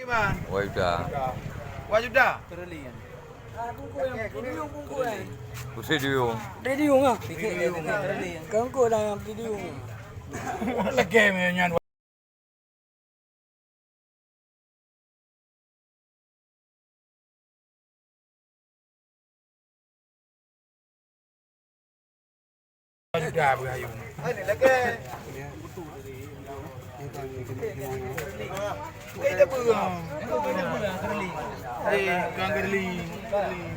Man. Wajuda. Kerelian. Video. Video nga. Kerelian. Kang ko lang ang video. Lagi mo yan. Wajuda begayu. Ay, lagi. Kita berang. Kerelian. Eh, kang kerelian.